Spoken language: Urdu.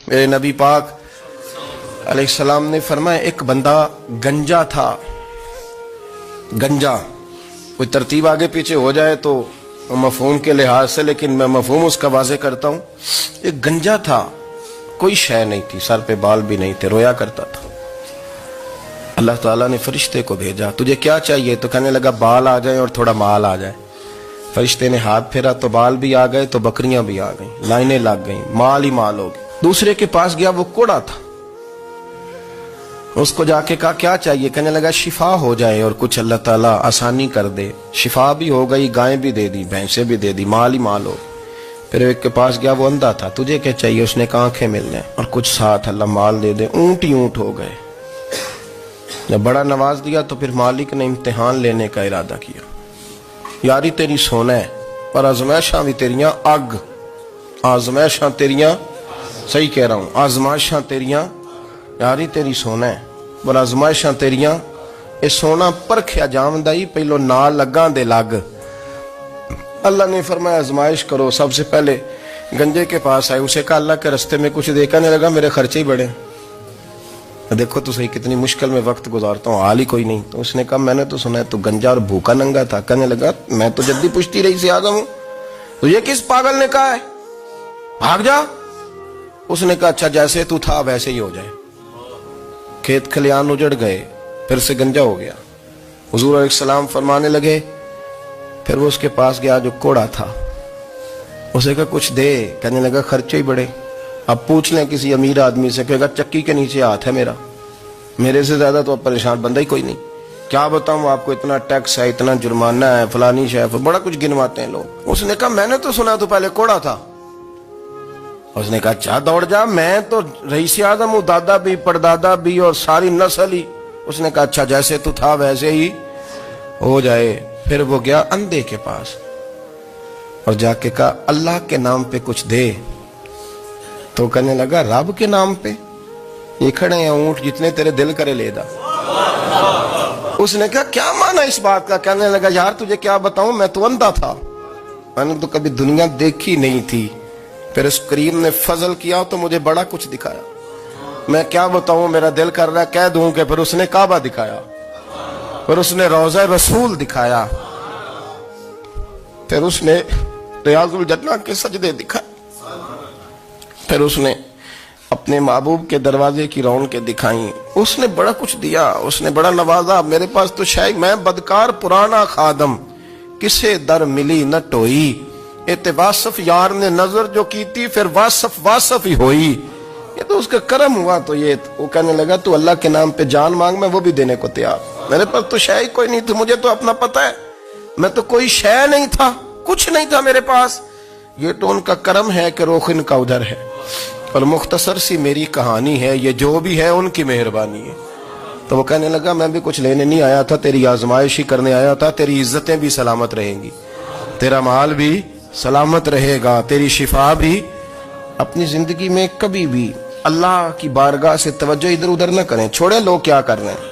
میرے نبی پاک علیہ السلام نے فرمایا ایک بندہ گنجا تھا. گنجا کوئی ترتیب آگے پیچھے ہو جائے تو مفہوم کے لحاظ سے، لیکن میں مفہوم اس کا واضح کرتا ہوں. ایک گنجا تھا، کوئی شے نہیں تھی، سر پہ بال بھی نہیں تھے، رویا کرتا تھا. اللہ تعالیٰ نے فرشتے کو بھیجا، تجھے کیا چاہیے؟ تو کہنے لگا بال آ جائیں اور تھوڑا مال آ جائے. فرشتے نے ہاتھ پھیرا تو بال بھی آ گئے تو بکریاں بھی آ گئیں، لائنیں لگ گئیں، مال ہی مال ہو گئے. دوسرے کے پاس گیا، وہ کوڑا تھا. اس کو جا کے کہا کیا چاہیے؟ کہنے لگا شفا ہو جائے اور کچھ اللہ تعالیٰ آسانی کر دے. شفا بھی ہو گئی، گائیں بھی دے دی، بھینسیں بھی دے دی، مال ہی مال ہو. پھر ایک کے پاس گیا، وہ اندھا تھا، تجھے کیا چاہیے؟ اس نے کہا آنکھیں مل جائیں اور کچھ ساتھ اللہ مال دے دے. اونٹ ہی اونٹ ہو گئے. جب بڑا نواز دیا تو پھر مالک نے امتحان لینے کا ارادہ کیا. یاری تیری سونا ہے اور آزمائشاں بھی تیریاں اگ. آزمائشاں تیریاں، صحیح کہہ رہا ہوں، آزمائشاں تیریاں، یاری تیری سونا ہے اور آزمائشاں تیریاں. اے سونا پرکھیا جامدائی پہلو نال لگاں دے لگ. اللہ نے فرمایا آزمائش کرو. سب سے پہلے گنجے کے پاس آئے، اسے کہا اللہ کے رستے میں کچھ دے. کہنے لگا میرے خرچے ہی بڑے. دیکھو تو صحیح کتنی مشکل میں وقت گزارتا ہوں، حال ہی کوئی نہیں. تو اس نے کہا میں نے تو سنا ہے تو گنجا اور بھوکا ننگا تھا. کہنے لگا میں تو جدی پشتی رہی سے آگا ہوں. تو یہ کس پاگل نے کہا ہے بھاگ جا؟ اس نے کہا اچھا جیسے تو تھا ویسے ہی ہو جائے. کھیت کھلیان اجڑ گئے، پھر سے گنجا ہو گیا. حضور علیہ السلام فرمانے لگے. پھر وہ اس کے پاس گیا جو کوڑا تھا، اسے کہا کچھ دے. کہنے لگا خرچے ہی بڑے. اب پوچھ لیں کسی امیر آدمی سے، کہے گا چکی کے نیچے ہاتھ ہے میرا، میرے سے زیادہ تو اب پریشان بندہ ہی کوئی نہیں. کیا بتاؤں آپ کو، اتنا ٹیکس ہے، اتنا جرمانہ ہے، فلانی شے، بڑا کچھ گنواتے ہیں لوگ. اس نے کہا میں نے تو سنا تو پہلے کوڑا تھا. اس نے کہا اچھا دوڑ جا، میں تو رئیس اعظم ہوں، دادا بھی پردادا بھی اور ساری نسل ہی. اس نے کہا اچھا جیسے تو تھا ویسے ہی ہو جائے. پھر وہ گیا اندھے کے پاس اور جا کے کہا اللہ کے نام پہ کچھ دے. تو کہنے لگا رب کے نام پہ؟ یہ کھڑے ہیں اونٹ، جتنے تیرے دل کرے لے دا. اس نے کہا کیا معنی اس بات کا؟ کہنے لگا یار تجھے کیا بتاؤں، میں تو اندھا تھا، میں نے تو کبھی دنیا دیکھی نہیں تھی. پھر اس کریم نے فضل کیا تو مجھے بڑا کچھ دکھایا. میں کیا بتاؤں، میرا دل کر رہا ہے کہہ دوں کہ پھر اس نے کعبہ دکھایا، پھر اس نے روضہ رسول دکھایا، پھر اس نے ریاض الجنہ کے سجدے دکھائے، پھر اس نے اپنے محبوب کے دروازے کی رونقیں دکھائیں. اس نے بڑا کچھ دیا، اس نے بڑا نوازا. میرے پاس تو شاید میں بدکار پرانا خادم، کسے در ملی نہ ٹوئی. واصف یار نے نظر جو کی تھی پھر واصف ہی ہوئی. یہ تو اس کا کرم ہوا. تو یہ وہ کہنے لگا تو اللہ کے نام پہ جان مانگ، میں وہ بھی دینے کو تیار. میرے پاس تو شے کوئی نہیں تھی، مجھے تو اپنا پتہ ہے، میں تو کوئی شے نہیں تھا، کچھ نہیں تھا میرے پاس. یہ تو ان کا کرم ہے کہ رخ ان کا ادھر ہے. اور مختصر سی میری کہانی ہے، یہ جو بھی ہے ان کی مہربانی ہے. تو وہ کہنے لگا میں بھی کچھ لینے نہیں آیا تھا، تیری آزمائش ہی کرنے آیا تھا. تیری عزتیں بھی سلامت رہیں گی، تیرا مال بھی سلامت رہے گا، تیری شفا بھی. اپنی زندگی میں کبھی بھی اللہ کی بارگاہ سے توجہ ادھر ادھر نہ کریں. چھوڑیں لوگ کیا کر رہے ہیں.